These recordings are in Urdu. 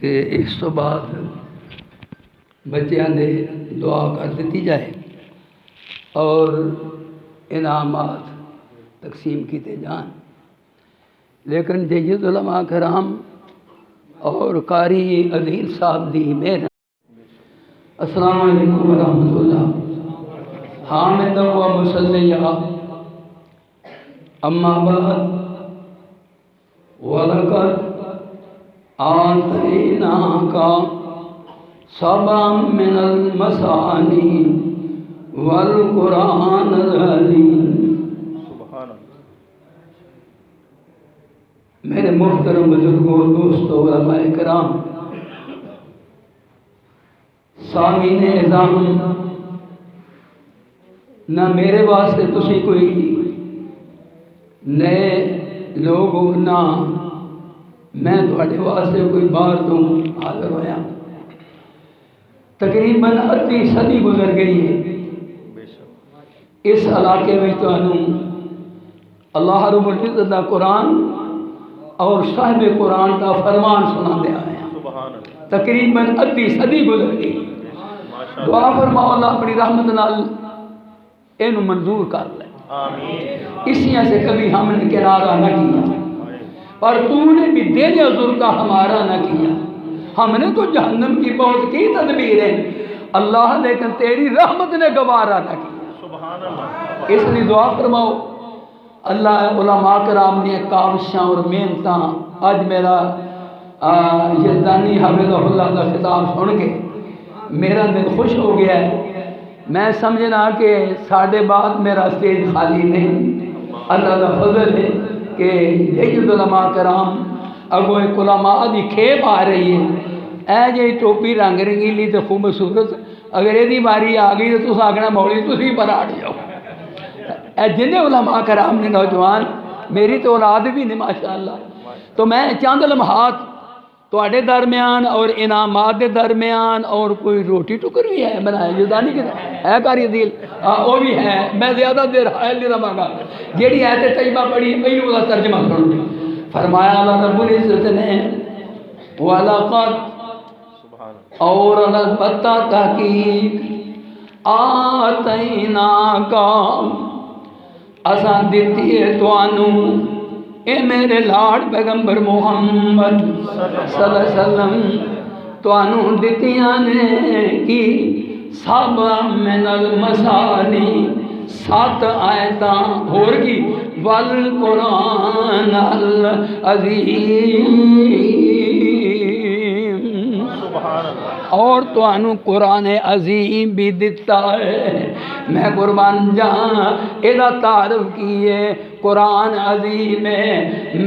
کہ اس تو بعد بچیاں دے دعا کر دیتی جائے اور انعامات تقسیم کیتے جان. لیکن جید علماء کرام اور قاری عدیل صاحب دی مہر. السلام علیکم ورحمۃ اللہ. حامد و مصلیہ اما بعد وَلَقَدْ آتَيْنَاكَ سَبْعًا مِنَ الْمَثَانِي وَالْقُرْآنَ الْعَظِيمَ. میرے محترم بزرگوں، دوستوں، علماء کرام، سامعین اعظام، نہ میرے واسطے تسی کوئی نئے لوگ ہو، نہ میں تھوڑے واسطے کوئی بار تو حاضر ہویا. تقریباً ادھی صدی گزر گئی ہے. اس علاقے میں تو اللہ رب العزت کا قرآن اور صاحب قرآن کا فرمان سنا دیا ہے. تقریباً ادھی صدی گزر گئی. دعا فرماؤ اللہ اپنی رحمت نال اینو منظور کر لے. اسی سے کبھی ہم نے کنارہ نہ کیا، پر تو نے بھی دل عذر کا ہمارا نہ کیا. ہم نے تو جہنم کی بہت کی تدبیریں اللہ، لیکن تیری رحمت نے گوارا نہ کیا. اس لیے دعا فرماؤ اللہ علماء کرام نے کاوشاں اور محنتاں. آج میرا یزدانی حافظہ اللہ کا خطاب سن کے میرا دل خوش ہو گیا ہے. میں سمجھنا کہ ساڑھے بعد میرا اسٹیج خالی نہیں. اللہ کا فضل ہے کہ جید علماء کرام اگو ایک علماء دی کھیپ آ رہی ہے. اے جی ٹوپی رنگ رنگیلی تو خوبصورت، اگر یہ باری آ گئی تو آگنا مولی تھی پر آڑ جاؤ. اے جن علماء کرام نے نوجوان، میری تو اولاد بھی نہیں ماشاءاللہ. تو میں چند لمحات تواڈے درمیان اور انعامات دے درمیان اور کوئی روٹی ٹکر بھی ہے بنایا جدانی کے ہے کاری دل وہ بھی ہے. میں زیادہ دیر حائل نہیں رہا گا. جیڑی آیت طیبہ پڑھی پہلو والا ترجمہ سن. فرمایا اللہ رب العزت نے وَلَقَدْ اور البتہ تحقیق آتَيْنَاكَ اساں دیتی ہے توانوں اے میرے لاڑ پیغمبر محمد صلی اللہ علیہ وسلم توانوں دیتیاں نے کی سبع من المثانی 7 آیتاں اور کی والقرآن العظیم اور تو انو قرآن عظیم بھی دیتا ہے. میں قربان جہاں ادا تعارف کیے قرآن عظیم ہے.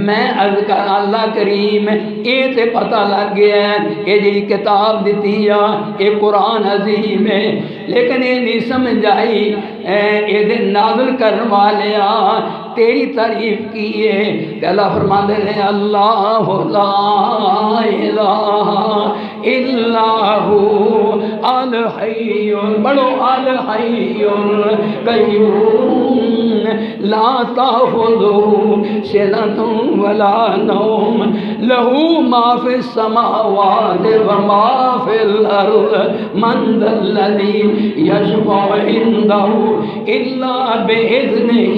میں اذکر اللہ کریم اے تے پتہ لگ گیا ہے یہ جی کتاب دیتی ہے یہ قرآن عظیم ہے. لیکن یہ نہیں سمجھ آئی یہ دے نازل کرنے والے تیری تعریف کیے. اللہ فرماتے ہیں اللہ لا الہ الا هو الحی بڑو الحی القیوم لا تأخذه سنة ولا نوم له ما في السماوات وما في الأرض من ذا الذي يشفع عنده إلا بإذنه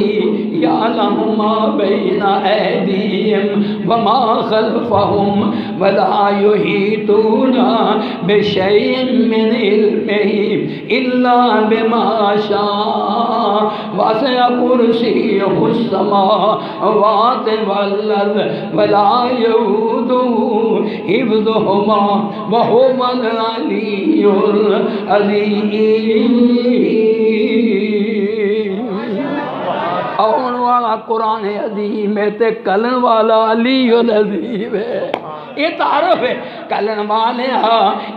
يعلم ما بين أيديهم وما خلفهم ولا يحيطون بشيء من علمه إلا بما شاء وسع كرسيه السماوات والأرض ولا يؤوده حفظهما وهو العلي العظيم. آن والا قرآن عظیم ہے تے کلن والا علی العظیم ہے. یہ تعارف ہے کلن والے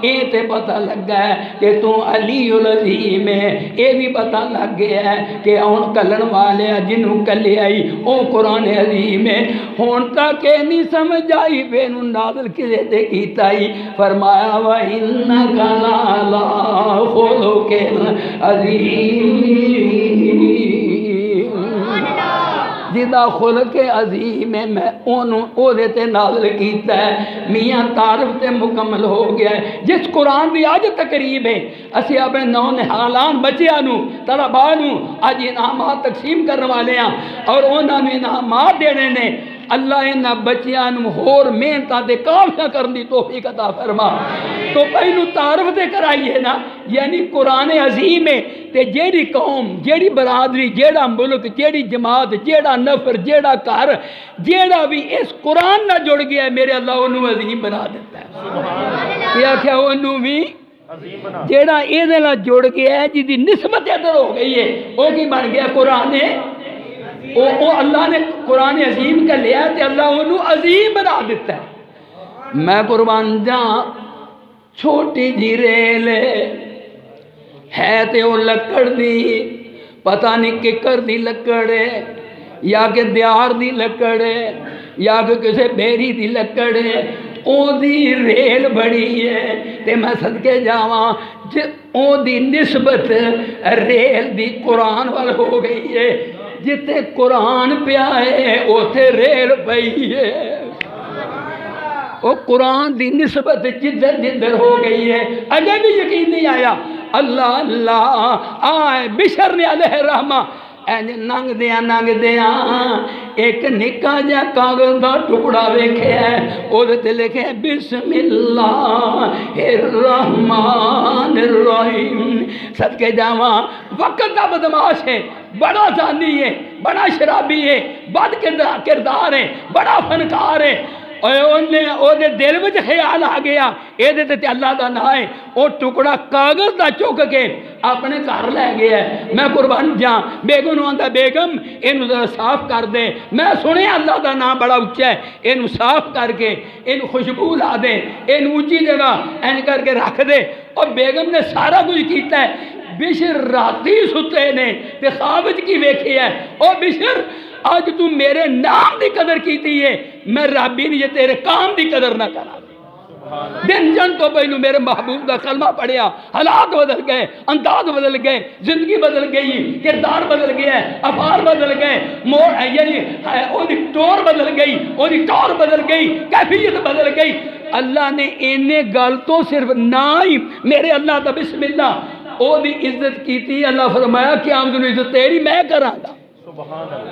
یہ تے پتہ لگ گیا ہے کہ تو علی العظیم ہے. یہ بھی پتہ لگ گیا ہے کہ اون کلن والے جنہوں کلے آئی او قرآن عظیم ہے. ہون تک نہیں سمجھ آئی بینو نازل کسے تے کیتا ہی. فرمایا وَإِنَّكَ لَعَلَىٰ خُلُقٍ عَظِيمٍ. جدا خلق عظیم ہے میں انہوں او دیتے نازل کیتا ہے میاں تعارف تے مکمل ہو گیا ہے جس قرآن دی آج تقریب ہے اسی اپنے نونہالان بچیانوں طلبانوں آج انعامات تقسیم کرنے والے ہیں اور انہوں نے انعامات دینے نے اللہ انہاں بچیانوں ہور محنتاں دے کامیاں کرن دی توفیق عطا فرما تو پہلو تعارف دے کرائیے نا یعنی قرآن عظیم ہے تے جیڑی قوم جیڑی برادری جیڑا ملک جیڑی جماعت جیڑا نفر جیڑا گھر جیڑا بھی اس قرآن نہ جڑ گیا ہے میرے اللہ انہوں عظیم بنا دیتا ہے کیا کیا انہوں بھی جیڑا ایدھے جڑ گیا ہے جی نسبت ادھر ہو گئی ہے وہ کی بن گیا قرآن او اللہ نے قرآن عظیم کا لیا تے اللہ انہوں عظیم بنا دیتا ہے میں قربان جاں چھوٹی جی ریل ہے تے وہ لکڑ دی پتہ نہیں ککر دی لکڑ ہے یا کہ دیار دی لکڑ ہے یا کہ کسے بیری دی لکڑ ہے او دی ریل بڑی ہے تے میں صدقے جاواں او دی نسبت ریل دی قرآن وال ہو گئی ہے جتے قرآن پیا ہے اوتھے ریل پئی ہے وہ قرآن دی نسبت جدھر جدھر ہو گئی ہے اجے بھی یقین نہیں آیا اللہ اللہ آئے بشر نے علیہ رحمہ ننگ دیاں ایک نکا جا کاغذ دا ٹکڑا ویکھے ہے اور تے لکھے بسم اللہ الرحمن الرحیم صدقے جاواں وقت دا بدماش ہے بڑا زانی ہے بڑا شرابی ہے بد کردار ہے بڑا فنکار ہے او دے دل وچ خیال آ گیا اے دے تے اللہ دا نام ہے او ٹکڑا کاغذ دا چک کے اپنے گھر لے گیا ہے میں قربان جاں بیگم نوں آندا بیگم اینو ذرا صاف کر دے میں سنیا اللہ دا نام بڑا اونچا ہے اینو صاف کر کے اینو خوشبو لا دے اینو اونچی جگہ این کر کے رکھ دے اور بیگم نے سارا کچھ کیتا ہے بشر راتی ستے نے تے خواب وچ کی ویکھی ہے او بشر آج تو میرے نام دی قدر کیتی ہے میں ربی نہیں تیرے کام دی قدر نہ کرا دن جن تو پہلو میرے محبوب دا کلمہ پڑھیا حالات بدل گئے انداز بدل گئے زندگی بدل گئی کردار بدل گیا افعال بدل گئے یعنی اونی ٹور بدل گئی اونی ٹور بدل گئی کیفیت بدل گئی اللہ نے اینے گل تو صرف نہ ہی میرے اللہ دا بسم اللہ او دی عزت کیتی اللہ فرمایا قیامت دی عزت تیری میں کراں گا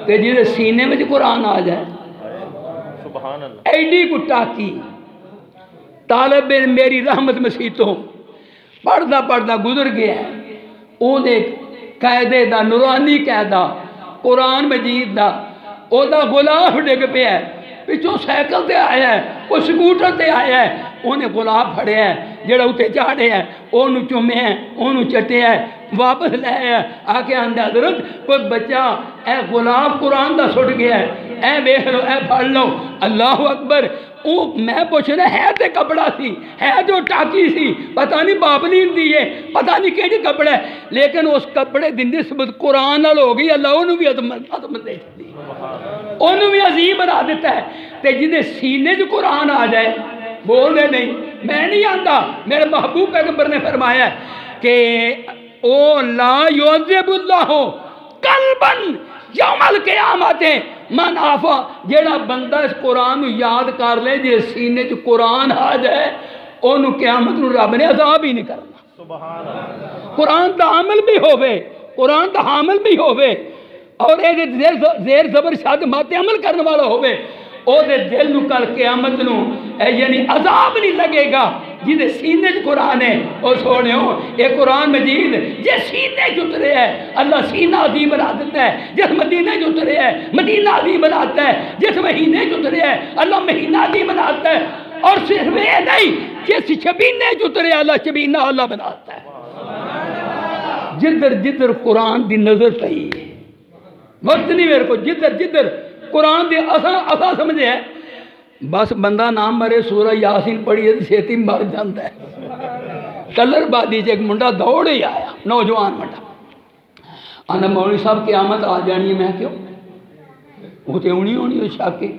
تے جیسے سینے میں قرآن آ جائے ایڈی کو ٹاکی طالب میری رحمت مسیحتوں پڑھدا گزر گیا ہے او نے قاعدے دا نورانی قاعدہ قرآن مجید دا او دا غلاف ڈگ پیا ہے پچھوں سائیکل تے آیا ہے وہ سکوٹر تے آیا ہے انہیں غلاف پھڑیا ہے جڑا اتنے چاڑے ہے انہوں چومے ہے انہوں چٹے ہے واپس لے ہے آکے آندہ حضرت کوئی بچہ اے غلاف قرآن دا سٹ گیا ہے اے بیخ لو اے پڑھ لو اللہ اکبر او میں پوچھنا ہے تے کپڑا سی ہے جو ٹاکی سی پتہ نہیں باپلین دی ہے پتہ نہیں کیڑی کپڑا ہے لیکن اس کپڑے دی نسبت قرآن نال ہو گئی اللہ انہوں بھی عظمت دے دی انہوں بھی عظیم بنا دیتا ہے تے جنہیں سینے جو قرآن آ جائے بول دے نہیں میں نہیں آندا میرے محبوب پیغمبر نے فرمایا ہے کہ او لا یعذب اللہ قلباً یوم القیامت من آفا جیڑا بندہ اس قرآن یاد کر لے جے سینے چ قرآن آ جائے انہوں قیامت نو رب نے عذاب ہی نہیں کرنا قرآن دا عمل بھی ہوئے قرآن دا حامل بھی ہوئے اور اے زیر زبر شاد ماتے عمل کرنے والا ہوئے او دے دل نو کل قیامت نو یعنی عذاب نہیں لگے گا جیدے سینے جو قرآن ہے او سونے ہو اے قرآن مجید جے سینے جو اترے ہے اللہ سینہ عظیم بنا دیتا ہے جس مدینہ جو اترے ہے مدینہ عظیم بناتا ہے جس مہینے جو اترے ہے اللہ مہینہ عظیم بناتا ہے اور صرف یہ نہیں جس شبینے جو اترے اللہ شبینہ اللہ بناتا ہے جدر جدر قرآن دی نظر پئی ہے وقت نہیں میرے کو جدر جدر قرآن دی اصا سمجھے ہے بس بندہ نام مرے سورہ یاسین پڑھی ہے چھیتی مر جاندہ ہے کلر بادی ایک منڈا دوڑے آیا نوجوان منڈا آنا مولوی صاحب قیامت آ جانی ہے میں کیوں وہ تے ہونی ہونی ہو شاکے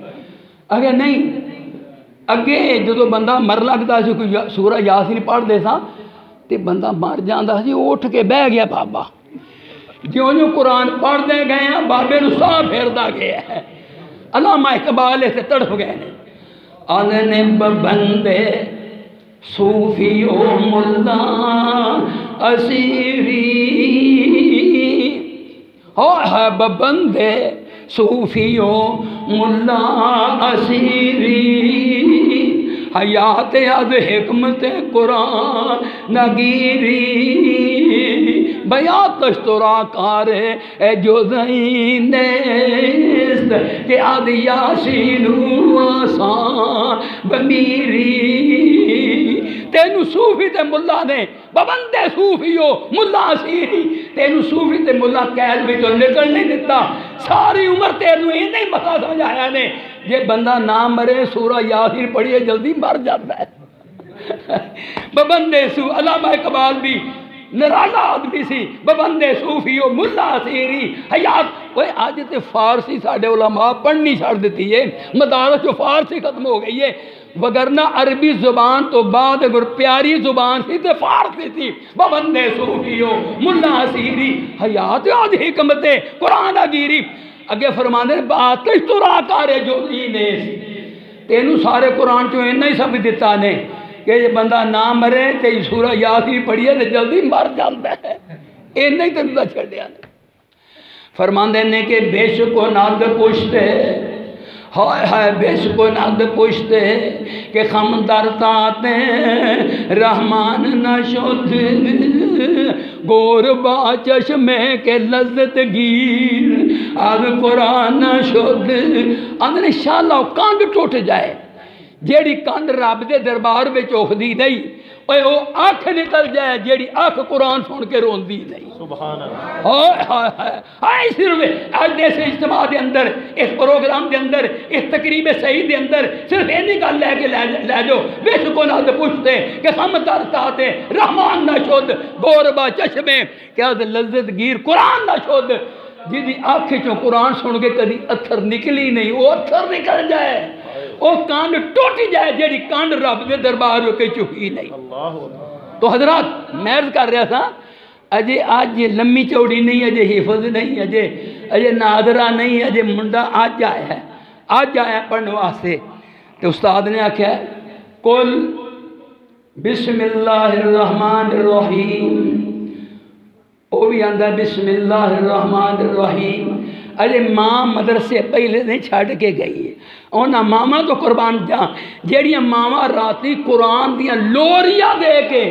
اگر نہیں اگے جدو بندہ مر لگتا سی کوئی سورہ یاسین پڑھ دے سا تے بندہ مر جاندہ سی اٹھ کے بہ گیا بابا جو قرآن پڑھ دے گئے ہیں بابے نو ساہ پھیردا گیا ہے علامہ اقبال سے تڑپ گئے نے آنے بندے صوفی و ملا اسیری ہے بندے صوفی و ملا اسیری حیات از حکمت قرآن نگیری بیات اشترا کار اے جو زینست کہ آد یاسینو آسان بمیری تینو صوفی تے ملا نے ببندے صوفیو ملا اسیری تینو صوفی تے ملا قید بھی تو نکل نہیں دیتا ساری عمر تینو ہی نہیں مسا سمجھایا نے یہ بندہ نہ مرے سورہ یاسین پڑھیے جلدی مر جاتا ہے ببندے علامہ اقبال بھی نرالا آدمی سی ببندے صوفیو ملا اسیری حیات وہ آج تے فارسی ساڑھے علماء پڑھنی چھاڑ دیتی ہے مدارس جو فارسی ختم ہو گئی ہے وگرنہ عربی زبان تو بعد اگر پیاری زبان سی تو فارسی تھی ببندے صوفیو ملا اسیری حیات آج حکمت قرآن گیری اگے فرماندے باتش تو راہ کارے جو دینیس تینو سارے قرآن چو انہا ہی سب دیتا نے کہ یہ بندہ نہ مرے تے سورہ یاسین پڑھیے تے جلدی مر جاتا ہے انہا ہی تنہا چھڑ دیا نے فرماندے نے کہ بیش کو ناد پوشتے ہائے ہائے بیش کو ناد پوشتے کہ خم در تاتے رحمان نہ شد گور با چشمے کے لذت گیر آگ قرآن نہ شد اندر شاءاللہ کانڈ ٹوٹ جائے جیڑی کانڈ رب دے دربار میں چوکھدی نہیں وہ آنکھ نکل جائے جیڑی آنکھ قرآن سن کے روندی نہیں سبحان اللہ ہائے صرف آج دیسے اجتماع دے اندر اس پروگرام دے اندر اس تقریب صحیح دے اندر صرف اینی گل لے کے لے جو بے شکو نہ پوچھتے کہ ہم ترتاتے رحمان نہ شد گوربا چشمے کیا لذت گیر قرآن نہ شد جی آنکھ چوں قرآن سن کے کدی اتھر نکلی نہیں وہ اتھر نکل جائے وہ کانڈ ٹوٹی جائے جیڑی کانڈ رب دے دربار کے چوکی نہیں تو حضرات میں عرض کر رہا تھا اجے آج لمبی چوڑی نہیں اجے حفظ نہیں اجے نادرہ نہیں اجے منڈا آج آیا ہے پڑھنے واسطے تو استاد نے آکھا ہے قل بسم اللہ الرحمن الرحیم وہ بھی آندہ بسم اللہ الرحمن الرحیم اجے ماں مدرسے پہلے نہیں چھاڑ کے گئی ہے اونا ماما تو قربان جا جیڑیاں ماما راتی قرآن دیاں لوریاں دے کے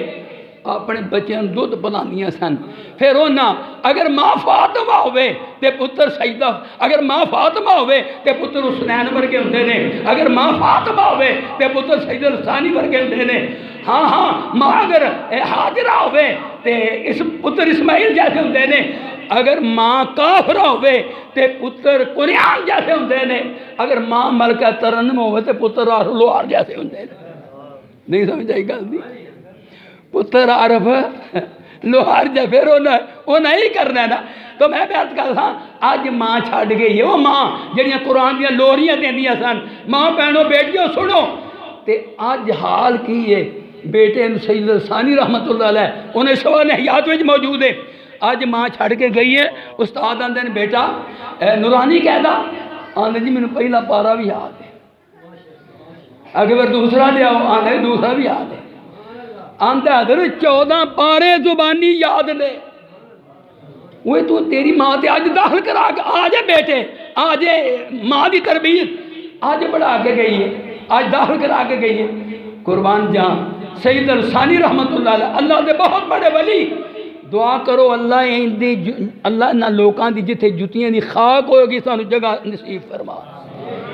اپنے بچیاں دودھ پلاندیاں سن پھر اونا اگر ماں فاطمہ ہوئے تے پتر سجدہ اگر ماں فاطمہ ہوئے تے پتر حسنین ورگے ہوندے نے اگر ماں فاطمہ ہوئے تے پتر سجدہ ثانی ورگے ہوندے نے ہاں ماں اگر حاجرہ ہوئے تے اس پتر اسماعیل جیسے ہوندے نے اگر ماں کافرہ ہوئے تے پتر قرآن جیسے ہوندے نے اگر ماں ملکہ ترنم ہوئے تے پتر عارف لوہار جیسے ہوندے نے نہیں سمجھائی گل دی پتر عارف لوہار جیسے پھر وہ نہیں کرنا ہے نا تو میں بیعت کر سا آج ماں چھاڑ گئی ہے وہ ماں جنہاں قرآن دیا لوریاں دیں دیا سن ماں پہنو بیٹیوں سنو تے آج حال کی ہے بیٹے سید ثانی رحمت اللہ علیہ انہیں سوال حیات میں موجود ہے آج ماں چھڑ کے گئی ہے استاد آندے نے بیٹا نورانی کہہ دا آندے جی میں نے پہلا پارا بھی یاد ہے اگر دوسرا لیا آندے دوسرا بھی یاد ہے آندے حضر 14 پارے زبانی یاد لے وہ تو تیری ماں تے آج داخل کرا کے آجے بیٹے آجے ماں دی تربیت آج بڑھا کے گئی ہے آج داخل کرا کے گئی ہے قربان جان سید ثانی رحمت اللہ علیہ اللہ دے بہت بڑے ولی دعا کرو اللہ نہ لوکاں دی جتھے جتیاں دی خاک ہوگی سانو جگہ نصیب فرما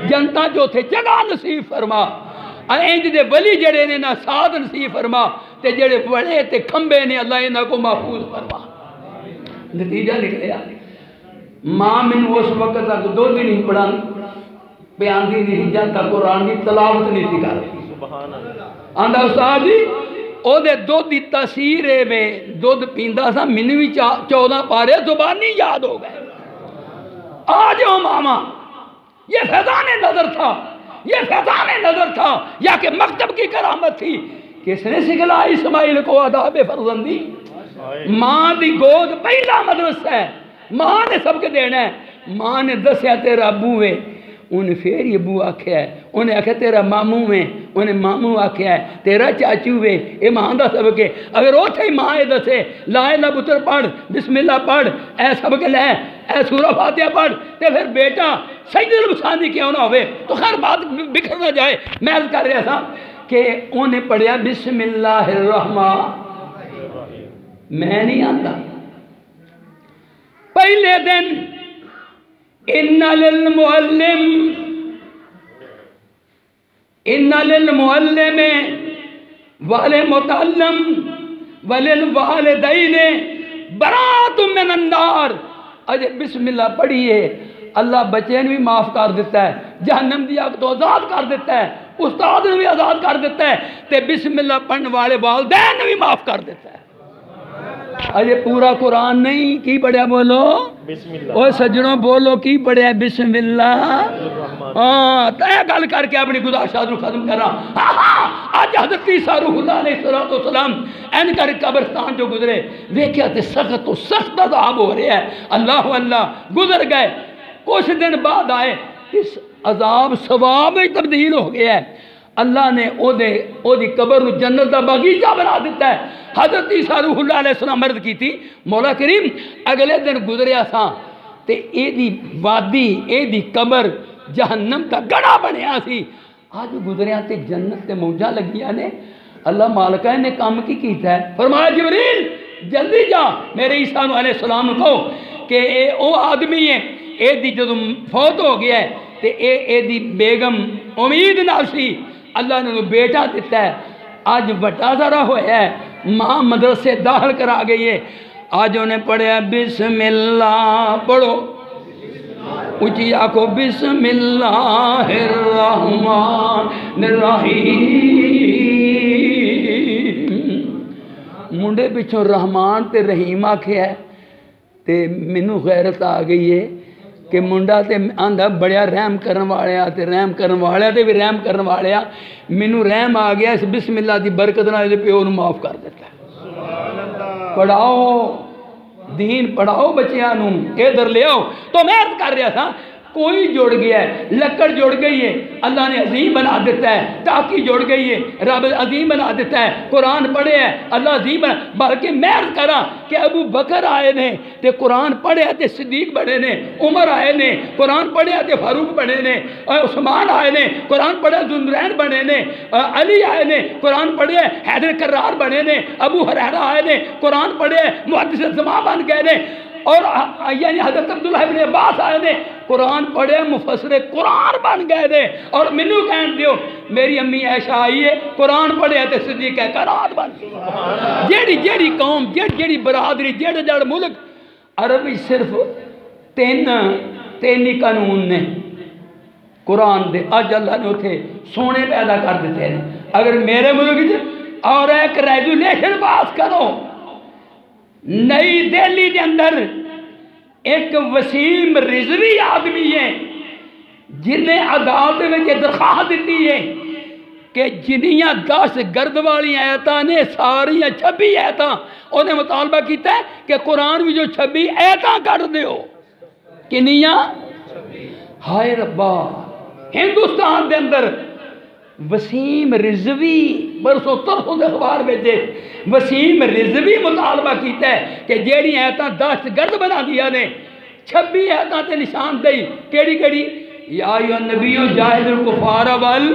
جنتا جو تھے جگہ نصیب فرما اینج دے ولی جڑے نے نہ ساتھ نصیب فرما تے جڑے بڑے تے کھمبے نے اللہ انہاں کو محفوظ فرما نتیجہ نکلیا ماں من اس وقت تک 2 دن ہی پڑھان بیان دی نہیں جانتا قرآن کی تلاوت نہیں تھی کرتی آندہ استاد جی او دے دودھ دی تاثیر میں دودھ پیندہ سا منوی 14 پارے زبانی یاد ہو گئے آج او ماما یہ فیضان نظر تھا یا کہ مکتب کی کرامت تھی کس نے سکھلا اسماعیل کو آداب فرزندی ماں دی گود پہلا مدرسہ ہے ماں نے سب کے دینا ہے ماں نے دسیا تیرا ابو ہے انہیں پھر یہ بو آکھیا ہے، انہیں آکھیا تیرا ماموں میں، انہیں ماموں آکھیا ہے تیرا چاچو میں، یہ ماں دا سبق ہے۔ اگر وہ تھے ماں یہ دسے لا الہ پتر پڑھ، بسم اللہ پڑھ، اے سبق لے، اے سورہ فاتحہ پڑھ، تے پھر بیٹا سجدہ البسانی کیوں نہ ہوئے، تو خیر بات بکھر نہ جائے۔ میں عرض کر رہا تھا کہ انہیں پڑھیا بسم اللہ الرحمن، میں نہیں آتا پہلے دن ان للمعلم والمتعلم وللوالدین برات من النار، اجے بسم اللہ پڑھیے اللہ بچے نے بھی معاف کر دیتا ہے، جہنم دی آگ تو آزاد کر دیتا ہے، استاد نے بھی آزاد کر دیتا ہے، تے بسم اللہ پڑھنے والے والدین نے بھی معاف کر دیتا ہے۔ اجے پورا قرآن نہیں، کی پڑھیا بولو بسم اللہ، اوہ سجنوں بولو کی پڑھیا بسم اللہ۔ ہاں تے گل کر کے اپنی گزارشات کو ختم کر رہا۔ آج حضرت عیسیٰ روح اللہ علیہ السلام این کر قبرستان جو گزرے ویکھیا تے سخت و سخت عذاب ہو رہا ہے، اللہ اللہ گزر گئے، کچھ دن بعد آئے، اس عذاب ثواب میں تبدیل ہو گیا ہے۔ اللہ نے او دی قبر نو جنت دا باغیچہ بنا دیتا ہے۔ حضرت عیسیٰ روح اللہ علیہ السلام عرض کی تھی مولا کریم اگلے دن گزریا سا تے اے دی وادی اے دی قبر جہنم دا گڑا بنیا سی، آج گزریا تے جنت تے موجاں لگیاں نے۔ اللہ مالکہ نے کام کی کیتا ہے، فرمایا جبریل جلدی جا میرے عیسیٰ علیہ السلام کو کہ اے او آدمی ہے، اے دی جدو فوت ہو گیا ہے تے اے دی بیگم امید نال سی، اللہ نے بیٹا دیتا ہے، آج بٹا ذرا ہوا ہے، ماں مدرسے داخل کرا گئی ہے، آج انہیں پڑھیا بسم اللہ پڑھو اچھی آکھو بسم اللہ الرحمن الرحیم۔ منڈے پچھوں رحمان تے رحیم آکھیا ہے تے مینوں غیرت آ گئی ہے کہ منڈا تے آندا بڑیا رحم کرن والیا تے رحم کرن والیا تے بھی رحم کرن والیا، مینوں رحم آ گیا اس بسم اللہ دی برکت نال دے پیو نوں معاف کر دیتا ہے۔ پڑھاؤ دین پڑھاؤ بچیاں نوں، ادھر لے آؤ۔ تو میں عرض کر رہا تھا کوئی جڑ گیا ہے، لکڑ جڑ گئی ہے، اللہ نے عظیم بنا دیتا ہے، ٹاکی جڑ گئی ہے، رب عظیم بنا دیتا ہے، قرآن پڑھے ہے اللہ عظیم بنا، بلکہ میں عرض کرا کہ ابو بکر آئے نے تے قرآن پڑھے تے صدیق بڑے نے، عمر آئے نے قرآن پڑھے تے فاروق بڑے نے، عثمان آئے نے قرآن پڑھے ذوالنورین بنے نے، علی آئے نے قرآن پڑھے حیدر کرار بنے نے، ابو ہریرہ آئے نے قرآن پڑھے محدث زمان بن گئے نے، اور یعنی حضرت عبداللہ ابن عباس آئے نے قرآن پڑھے مفسر قرآن بن گئے دے، اور منو کہن دیو میری امی عائشہ آئی ہے قرآن پڑھے تے صدیق کرات بن گئی۔ جیڑی قوم جیڑی برادری جڑ ملک عربی صرف تین قانون نے قرآن دے، اج اللہ نے اتھے سونے پیدا کر دیتے ہیں۔ اگر میرے ملک اور ایک ریگولیشن پاس کرو، نئی دہلی دے اندر ایک وسیم رضوی آدمی ہے جنہیں عدالت میں یہ درخواست دیتی ہے کہ جنیاں 10 گرد والی آیتاں نے ساریاں 26 آیتاں انہیں مطالبہ کیتا ہے کہ قرآن بھی جو 26 آیتاں کر دیو، کنیاں ہائے ربا ہندوستان دے اندر وسیم رضوی برسوں ترسوں دے اخبار میں دے وسیم رضوی مطالبہ کیتا ہے کہ جیڑی آیتاں 10 گرد بنا دیا نے 26 آیتاں تے نشان دئی، کیڑی یا ایھا النبیو جاہد الکفار وال،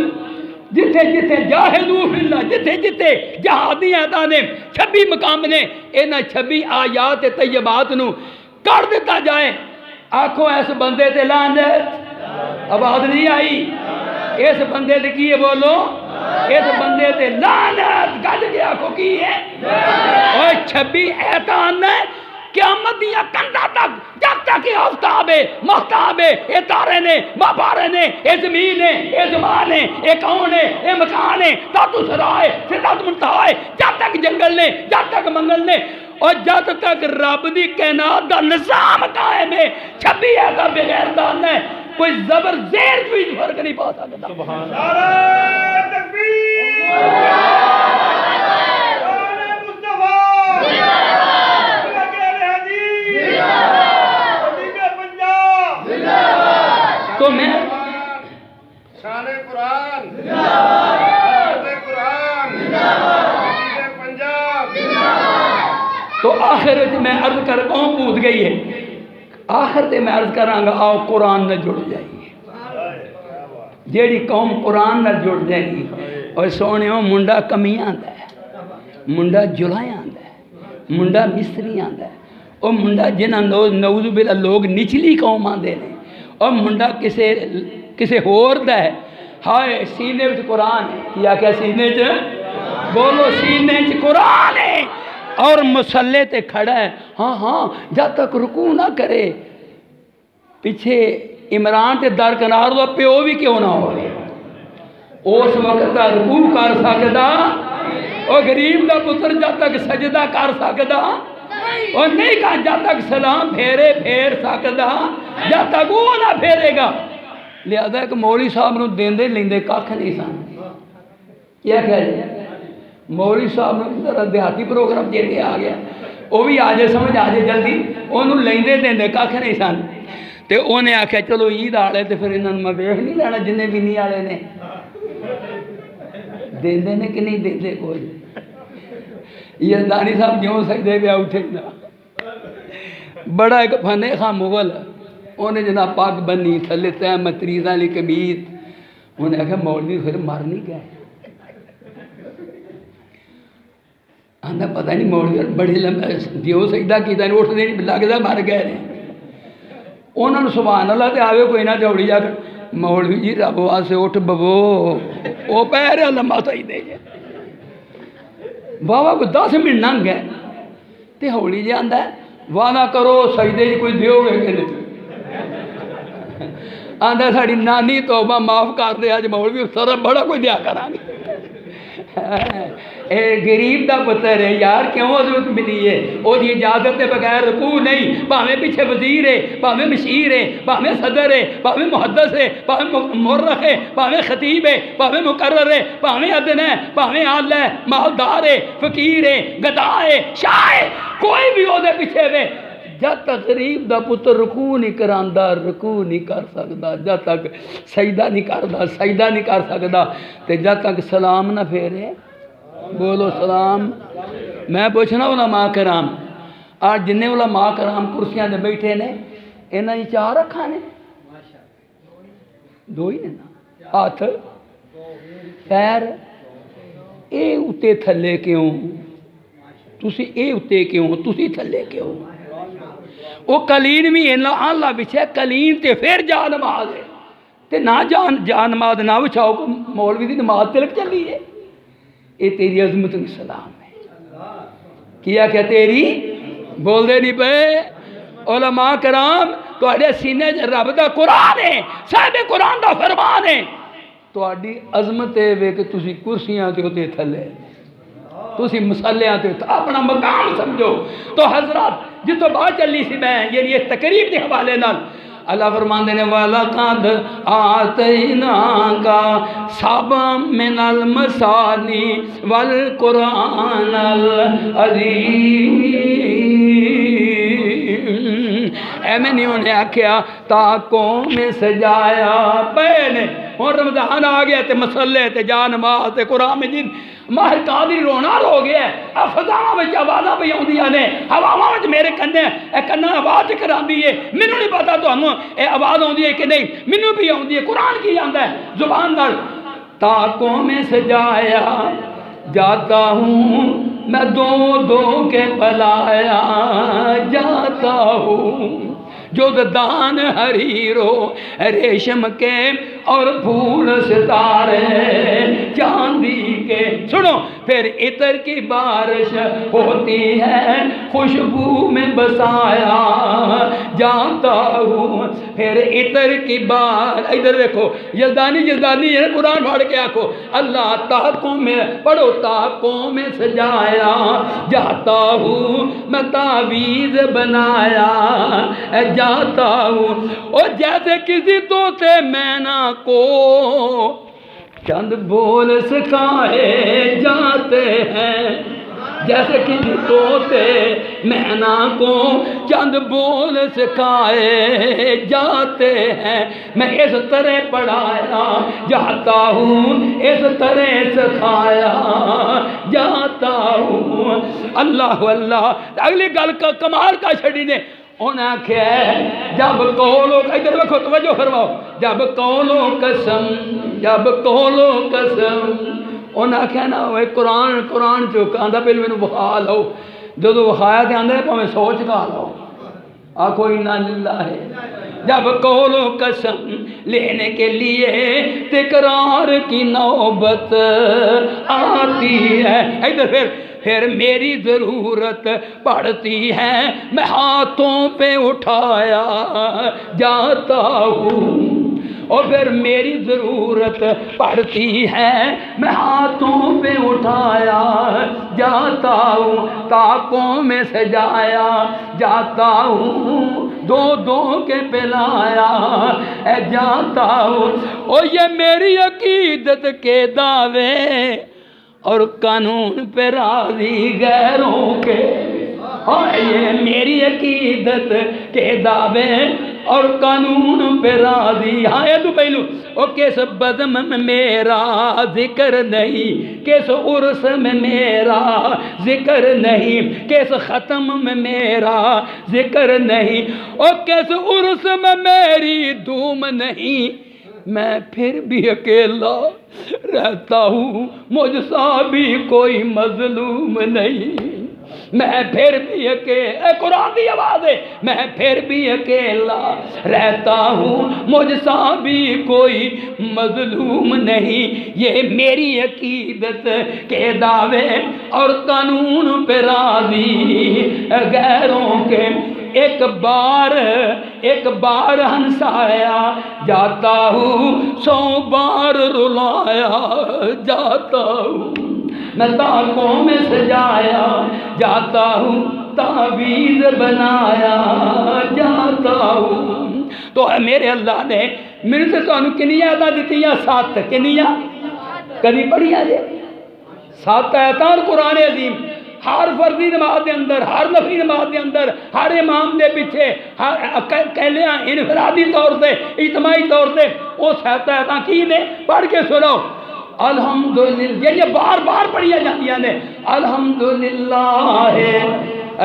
جتھے جاہدو فی اللہ، جتھے جہادی آیتاں نے 26 مقام نے، انہاں 26 آیات طیبات نو کر دیتا جائے۔ آکھو اس بندے تے لعنت، آواز نہیں آئی، اس بندے تے کی ہے بولو، اس بندے تے لعنت گج گیا کو کی ہے، اور 26 آیتاں نے قیامت دیا کندھا تک، جب تک یہ آفتاب ہے مہتاب ہے، یہ تارے نے ماپارے نے، یہ زمین ہے یہ زمان ہے، یہ کون ہے یہ مکان ہے، تاتو سرا ہے سدھات منتہا ہے، جب تک جنگل نے جب تک منگل نے، اور جب تک رب دی کائنات دا نظام قائم ہے 26 ایسا بغیر دان ہے کوئی زبر زیر کوئی فرق نہیں پا سکتا۔ سبحان نعرہ تکبیر، نعرہ مصطفیٰ، نعرہ حدیث، نعرہ پنجاب۔ تو میں آخر میں عرض کر قوم پوت گئی ہے آخر تے میں عرض کراں گا آؤ قرآن نہ جڑ جائیے جیڑی قوم قرآن نہ جڑ جائے گی اور سونے ہو منڈا کمیاں آندا ہے منڈا جلائیں آندا ہے منڈا مصری آندا ہے اور منڈا جنہاں نعوذ باللہ لوگ نچلی قوم آندے نے اور منڈا کسے ہور دا ہے ہائے سینے وچ قرآن ہے کیا کیا سینے وچ بولو سینے وچ قرآن ہے اور مسلح تے کھڑا ہے ہاں جب تک رکوع نہ کرے پیچھے عمران تے درکنار دا پیو بھی کیوں نہ ہوئے اس وقت دا رکوع کر سکدا اور غریب دا پتر جب تک سجدہ کر سکدا اور نہیں کہا جب تک سلام پھیر سکدا جب تک وہ نہ پھیرے گا لہذا ایک مولوی صاحب نو دیندے لیندے کھ نہیں سن کیا کہہ جائے مولوی صاحب نو ذرا دیہاتی پروگرام دیندے آ گیا وہ بھی آ جائے سمجھ آ جائے جلدی انہوں لیندے دیندے کھ نہیں سن تے انہیں آکھیا چلو عید آلے تے پھر انہوں میں ویکھ نہیں لینا جنہیں بھی نہیں آلے نے دیندے نے کہ نہیں دیندے کوئی یزدانی صاحب جیوں سجدے پہ اٹھے نا بڑا ایک فنے خواہ مغل انہیں جناب پاک بنی تھلے تیمت تریزاں لی کمیز انہیں آکھا مولوی پھر مر نہیں گئے آندھا پتہ نہیں مولوی بڑی لمبے جیوں سجدہ کیتا نہیں اٹھ دے نہیں لگتا مر گئے رہے انہوں نے سبحان اللہ تے آوے کوئی نہ جوڑی جا کر مولوی جی رب واسے اٹھ ببو وہ پہرے لمبا سجدے جائے بابا کو 10 منٹ ننگ ہے تے ہولی جی آندہ ہے وعدہ کرو سجدے جی کوئی دیو گے کہ نہیں آندہ ساڑی نانی توبہ معاف کر دے آج مولوی سر بڑا کوئی دیا کرانی اے غریب دا پتر ہے یار کیوں ضرورت ملی ہے وہ دی اجازت کے بغیر رکوع نہیں پاویں پیچھے وزیر ہے پاویں مشیر ہے پاویں صدر ہے پاویں محدث ہے پاویں مورخ ہے پاویں خطیب ہے پاویں مقرر ہے پاویں ادن ہے پاویں عال ہے مالدار ہے فقیر ہے گدا ہے شاہ ہے کوئی بھی وہ دے پیچھے وے جب تک غریب دا پتر رکوع نہیں کراندا رکوع نہیں کر سکدا جب تک سجدہ نہیں کردا سجدہ نہیں کر سکدا تے جب تک سلام نہ پھیرے بولو سلام میں پوچھنا علماء کرام آج جنہیں علماء کرام کرسیاں دے بیٹھے نے انہاں ہی 4 اکھاں نے 2 ہی نے نا ہاتھ پیر اے اتے تھلے کیوں تسی اے اتے کیوں تسی تھلے کیوں وہ قلین بھی اللہ بچھے قلین تے پھر جا نماز ہے تے نہ جا نماز نہ بچھاؤ مولوی دی نماز تلک چلی ہے یہ تیری عظمت کی سلام ہے کیا تیری بول دے نہیں پہ علماء کرام تو اڑے سینے رب دا قرآن ہے صاحب قرآن دا فرمان ہے تو اڑی عظمت ہے کہ تسی کرسیاں تے ہوتے تھلے تسی مسلیاں تے اپنا مقام سمجھو تو حضرات جتو بات چلی سی میں یعنی اس تقریب دے حوالے نال اللہ فرمان دینے وَلَقَدْ آتَيْنَاكَ سَبْعًا مِنَ الْمَثَانِي وَالْقُرْآنَ الْعَظِيمِ اے میں نے انہیں آکھیا تاکوں میں سجایا پہنے اور رمضان آ گیا تے مسلح تے جا نماز تے قرآن مجید ماہر قادری رونا رو گیا ہے فضاواں وچ آوازاں پہ آوندیاں نے ہواواں وچ میرے کنے اے کنا آواز کراندی ہے مینوں نہیں پتا تانوں اے آواز آوندی ہے کہ نہیں مینوں بھی آوندی ہے قرآن کی آندا ہے زبان نال تاکوں میں سجایا جاتا ہوں میں دو کے پلایا جاتا ہوں جو دان حریرو ریشم کے اور پھول ستارے چاندی کے سنو پھر عطر کی بارش ہوتی ہے خوشبو میں بسایا جاتا ہوں پھر عطر کی بار ادھر دیکھو یزدانی ہے قرآن پڑھ کے آکھو اللہ تاکوں میں پڑھو تاکوں میں سجایا جاتا ہوں میں تعویذ بنایا جاتا ہوں اور جیسے کسی طوطے مینا کو چند بول سکھائے جاتے ہیں جیسے کسی طوطے مینا کو چند بول سکھائے جاتے ہیں میں اس طرح پڑھایا جاتا ہوں اس طرح سکھایا جاتا ہوں اللہ اللہ اگلی گل کا کمال کا چھڑی نے انہیں آخیا جب قولو ادھر دیکھو توجہ فرماؤ جب قولو قسم انہیں آخیا نا وہ قرآن چوک آدھا پہلے مینوں بخا لو جدو بخایا تو آدھے پاویں سوچ کا لو آخو انا للہ ہے جب قول و قسم لینے کے لیے تکرار کی نوبت آتی ہے ادھر پھر میری ضرورت پڑتی ہے میں ہاتھوں پہ اٹھایا جاتا ہوں اور پھر میری ضرورت پڑتی ہے میں ہاتھوں پہ اٹھایا جاتا ہوں طاقوں میں سجایا جاتا ہوں دو کے پلایا جاتا ہوں اور یہ میری عقیدت کے دعوے اور قانون پہ راضی غیروں کے اور یہ میری عقیدت کے دعوے اور قانون پہ راضی ہاں یہ تو پہلو او کس بزم میں میرا ذکر نہیں کس عرس میں میرا ذکر نہیں کس ختم میں میرا ذکر نہیں او کس عرس میں میری دھوم نہیں میں پھر بھی اکیلا رہتا ہوں مجھ سا بھی کوئی مظلوم نہیں میں پھر بھی اکیلا قرآن کی آواز ہے میں پھر بھی اکیلا رہتا ہوں مجھ سا بھی کوئی مظلوم نہیں یہ میری عقیدت کے دعوے اور قانون پہ راضی غیروں کے ایک بار ہنسایا جاتا ہوں 100 بار رلایا جاتا ہوں میں طاقوں میں سجایا جاتا ہوں تعویذ بنایا جاتا ہوں تو میرے اللہ نے میرے سے تمہیں کنیاں عطا دیتی ہیں 7 کنیاں کبھی پڑھیا جے 7 آیات قرآن عظیم ہر فرضی نماز دے اندر ہر نفلی نماز دے اندر ہر امام دے پیچھے کہلے ہیں انفرادی طور سے اجتماعی طور سے وہ 7 آیات کی نے پڑھ کے سنو الحمدللہ یہ بار پڑھیا جاندیاں نے الحمدللہ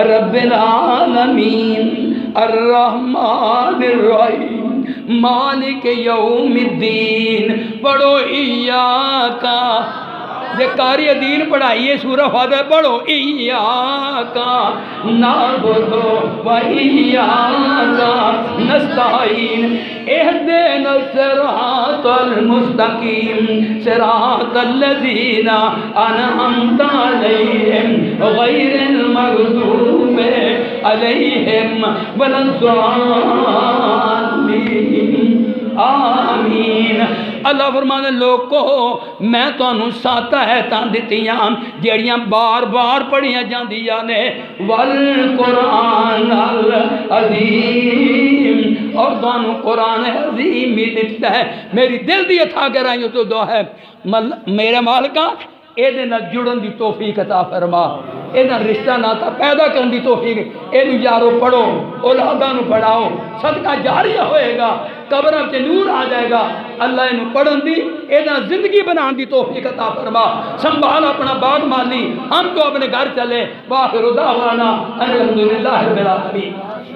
رب العالمین الرحمن الرحیم مالک یوم الدین پڑھو ایاکا یہ قاری دین پڑھائیے سورہ فاتحہ پڑھو ایاکا نعبد و ایاکا نستعین اہدنا الصراط المستقیم صراط الذین انعمت علیہم غیر المغضوب علیہم ولا الضالین آمین اللہ فرمانے لوگو میں تو انہوں 7 آیتاں دیتیاں جیڑیاں بار پڑھیاں جاندیاں نے والقرآن العظیم اور تو انہوں قرآن عظیم ہی دیتا ہے میری دل دی اتھا کر رہی ہوں تو دعا ہے میرے مالکہ اے دے نال جڑن دی توفیق عطا فرما اے نال رشتہ ناتا پیدا کرن دی توفیق اے نو یارو پڑھو اولاداں نو پڑھاؤ صدقہ جاریہ ہوئے گا قبروں کے نور آ جائے گا اللہ انہوں پڑھن دی اے نال زندگی بنان دی توفیق عطا فرما سنبھال اپنا باغ مالی ہم تو اپنے گھر چلے واخر دعوانا الحمدللہ رب العالمین